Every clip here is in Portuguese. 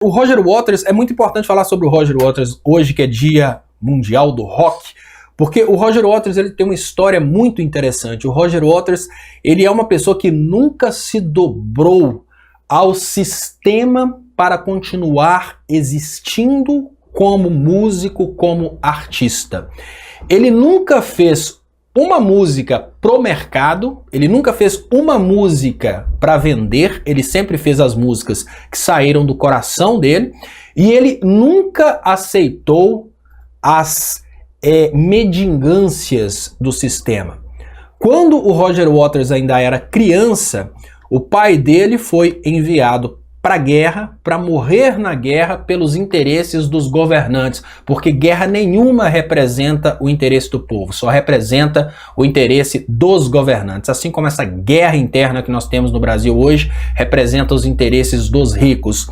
O Roger Waters, é muito importante falar sobre o Roger Waters hoje, que é Dia Mundial do Rock, porque o Roger Waters ele tem uma história muito interessante. O Roger Waters ele é uma pessoa que nunca se dobrou ao sistema para continuar existindo como músico, como artista. Ele nunca fez uma música pro mercado, ele nunca fez uma música para vender, ele sempre fez as músicas que saíram do coração dele, e ele nunca aceitou as mendigâncias do sistema. Quando o Roger Waters ainda era criança, o pai dele foi enviado para a guerra, para morrer na guerra pelos interesses dos governantes, porque guerra nenhuma representa o interesse do povo, só representa o interesse dos governantes. Assim como essa guerra interna que nós temos no Brasil hoje representa os interesses dos ricos.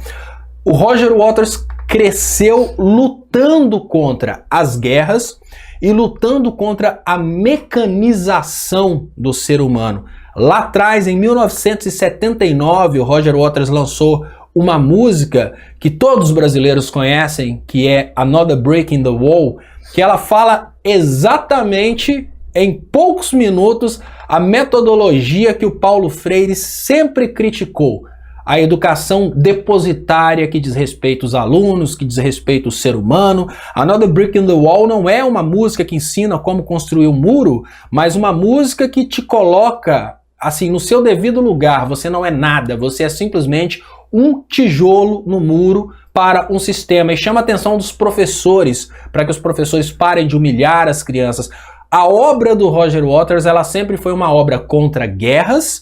O Roger Waters cresceu lutando contra as guerras e lutando contra a mecanização do ser humano. Lá atrás, em 1979, o Roger Waters lançou uma música que todos os brasileiros conhecem, que é Another Brick in the Wall, que ela fala exatamente, em poucos minutos, a metodologia que o Paulo Freire sempre criticou. A educação depositária que diz respeito aos alunos, que diz respeito ao ser humano. Another Brick in the Wall não é uma música que ensina como construir um muro, mas uma música que te coloca assim no seu devido lugar. Você não é nada, você é simplesmente um tijolo no muro para um sistema. E chama a atenção dos professores, para que os professores parem de humilhar as crianças. A obra do Roger Waters, ela sempre foi uma obra contra guerras,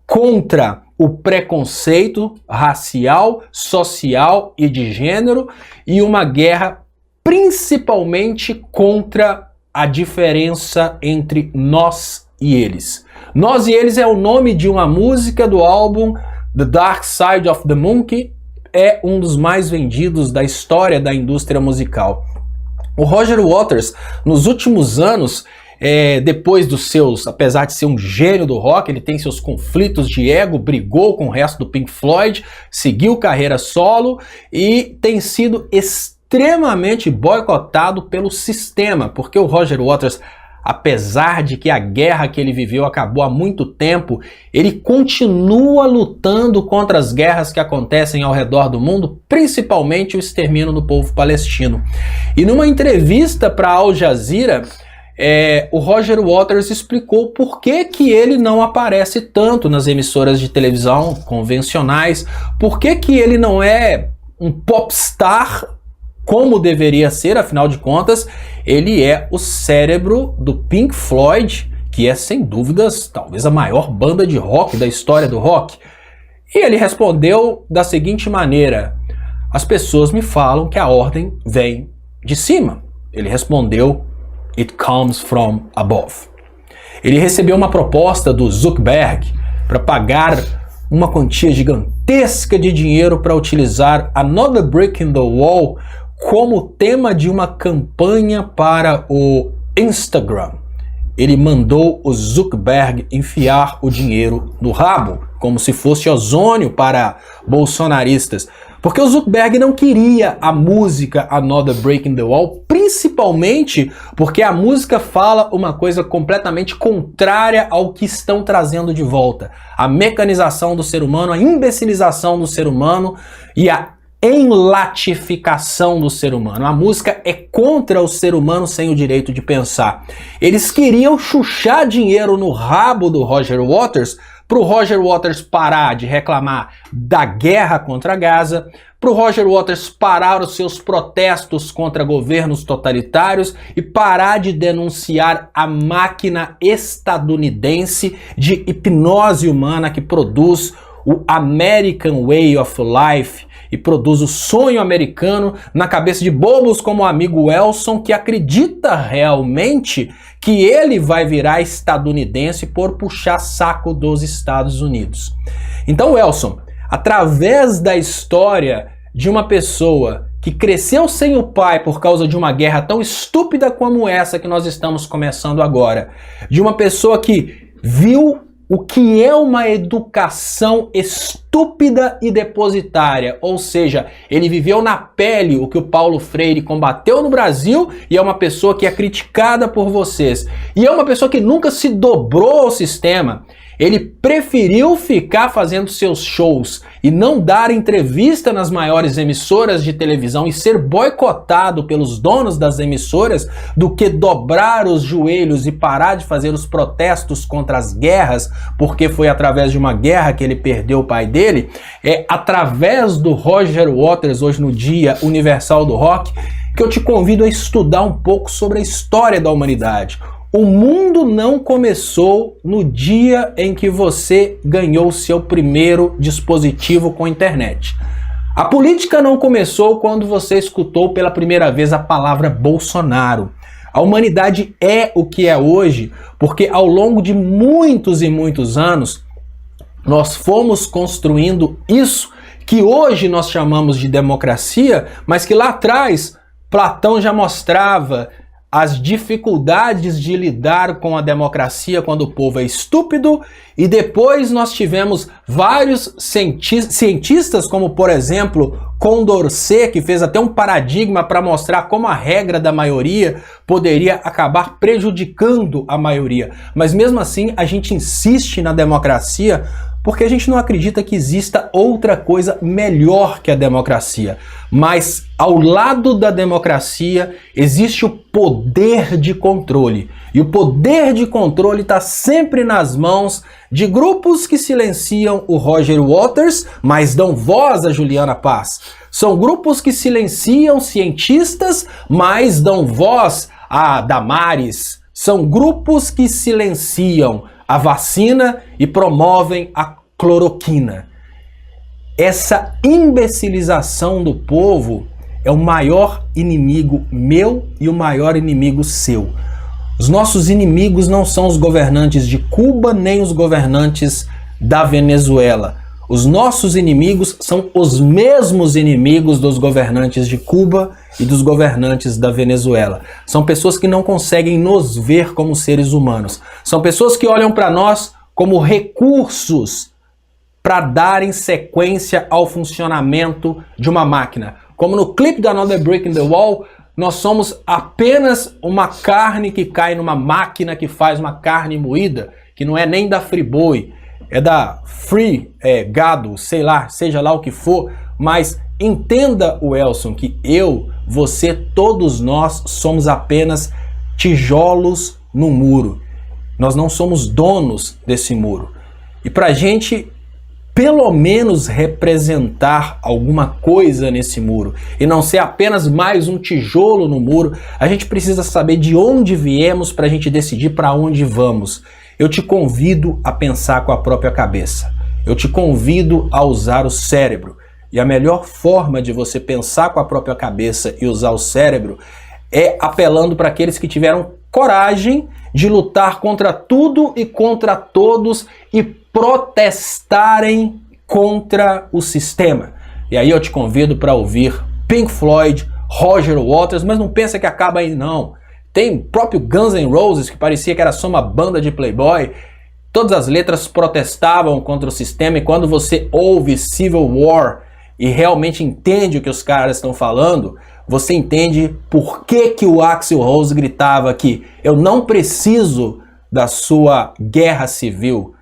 contra o preconceito racial, social e de gênero, e uma guerra principalmente contra a diferença entre nós e eles. Nós e Eles é o nome de uma música do álbum The Dark Side of the Moon, que é um dos mais vendidos da história da indústria musical. O Roger Waters, nos últimos anos, depois dos seus, apesar de ser um gênio do rock, ele tem seus conflitos de ego, brigou com o resto do Pink Floyd, seguiu carreira solo e tem sido extremamente boicotado pelo sistema, porque o Roger Waters, apesar de que a guerra que ele viveu acabou há muito tempo, ele continua lutando contra as guerras que acontecem ao redor do mundo, principalmente o extermínio do povo palestino. E numa entrevista para Al Jazeera, o Roger Waters explicou por que ele não aparece tanto nas emissoras de televisão convencionais, por que ele não é um popstar como deveria ser. Afinal de contas, ele é o cérebro do Pink Floyd, que é sem dúvidas talvez a maior banda de rock da história do rock. E ele respondeu da seguinte maneira: as pessoas me falam que a ordem vem de cima. Ele respondeu: It comes from above. Ele recebeu uma proposta do Zuckerberg para pagar uma quantia gigantesca de dinheiro para utilizar Another Brick in the Wall como tema de uma campanha para o Instagram. Ele mandou o Zuckerberg enfiar o dinheiro no rabo, como se fosse ozônio para bolsonaristas. Porque o Zuckerberg não queria a música Another Brick in the Wall, principalmente porque a música fala uma coisa completamente contrária ao que estão trazendo de volta. A mecanização do ser humano, a imbecilização do ser humano e a enlatificação do ser humano. A música é contra o ser humano sem o direito de pensar. Eles queriam chuchar dinheiro no rabo do Roger Waters, para o Roger Waters parar de reclamar da guerra contra Gaza, para o Roger Waters parar os seus protestos contra governos totalitários e parar de denunciar a máquina estadunidense de hipnose humana que produz o American Way of Life e produz o sonho americano na cabeça de bobos como o amigo Elson, que acredita realmente que ele vai virar estadunidense por puxar saco dos Estados Unidos. Então, Elson, através da história de uma pessoa que cresceu sem o pai por causa de uma guerra tão estúpida como essa que nós estamos começando agora, de uma pessoa que viu o que é uma educação estúpida e depositária, ou seja, ele viveu na pele o que o Paulo Freire combateu no Brasil e é uma pessoa que é criticada por vocês. E é uma pessoa que nunca se dobrou ao sistema. Ele preferiu ficar fazendo seus shows e não dar entrevista nas maiores emissoras de televisão e ser boicotado pelos donos das emissoras do que dobrar os joelhos e parar de fazer os protestos contra as guerras, porque foi através de uma guerra que ele perdeu o pai dele. É através do Roger Waters, hoje no Dia Universal do Rock, que eu te convido a estudar um pouco sobre a história da humanidade. O mundo não começou no dia em que você ganhou seu primeiro dispositivo com internet. A política não começou quando você escutou pela primeira vez a palavra Bolsonaro. A humanidade é o que é hoje porque ao longo de muitos e muitos anos nós fomos construindo isso que hoje nós chamamos de democracia, mas que lá atrás Platão já mostrava as dificuldades de lidar com a democracia quando o povo é estúpido, e depois nós tivemos vários cientistas, como por exemplo Condorcet, que fez até um paradigma para mostrar como a regra da maioria poderia acabar prejudicando a maioria. Mas mesmo assim a gente insiste na democracia porque a gente não acredita que exista outra coisa melhor que a democracia. Mas ao lado da democracia existe o poder de controle. E o poder de controle está sempre nas mãos de grupos que silenciam o Roger Waters, mas dão voz a Juliana Paz. São grupos que silenciam cientistas, mas dão voz a Damares. São grupos que silenciam a vacina e promovem a cloroquina. Essa imbecilização do povo é o maior inimigo meu e o maior inimigo seu. Os nossos inimigos não são os governantes de Cuba nem os governantes da Venezuela. Os nossos inimigos são os mesmos inimigos dos governantes de Cuba e dos governantes da Venezuela. São pessoas que não conseguem nos ver como seres humanos. São pessoas que olham para nós como recursos para darem sequência ao funcionamento de uma máquina. Como no clipe da Another Brick in the Wall, nós somos apenas uma carne que cai numa máquina que faz uma carne moída, que não é nem da Friboi, é da Free Gado, sei lá, seja lá o que for, mas entenda, Welson, que eu, você, todos nós somos apenas tijolos no muro. Nós não somos donos desse muro. E pra gente pelo menos representar alguma coisa nesse muro e não ser apenas mais um tijolo no muro, a gente precisa saber de onde viemos para a gente decidir para onde vamos. Eu te convido a pensar com a própria cabeça. Eu te convido a usar o cérebro. E a melhor forma de você pensar com a própria cabeça e usar o cérebro é apelando para aqueles que tiveram coragem de lutar contra tudo e contra todos e protestarem contra o sistema. E aí eu te convido para ouvir Pink Floyd, Roger Waters, mas não pensa que acaba aí não. Tem o próprio Guns N' Roses, que parecia que era só uma banda de playboy. Todas as letras protestavam contra o sistema, e quando você ouve Civil War e realmente entende o que os caras estão falando, você entende por que que o Axl Rose gritava que eu não preciso da sua guerra civil,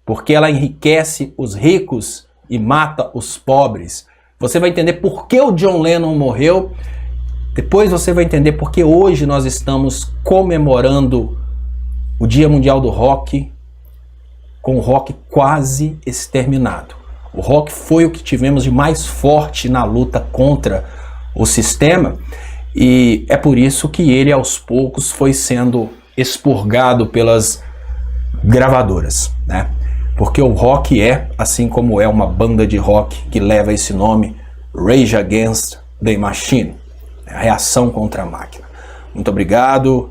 porque ela enriquece os ricos e mata os pobres. Você vai entender por que o John Lennon morreu. Depois você vai entender por que hoje nós estamos comemorando o Dia Mundial do Rock, com o rock quase exterminado. O rock foi o que tivemos de mais forte na luta contra o sistema, e é por isso que ele aos poucos foi sendo expurgado pelas gravadoras, né? Porque o rock é, assim como é uma banda de rock que leva esse nome, Rage Against the Machine, a reação contra a máquina. Muito obrigado,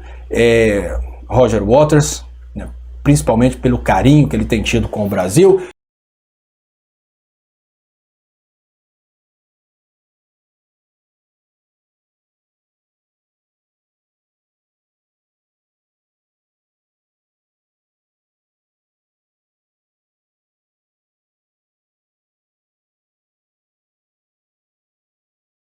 Roger Waters, né, principalmente pelo carinho que ele tem tido com o Brasil.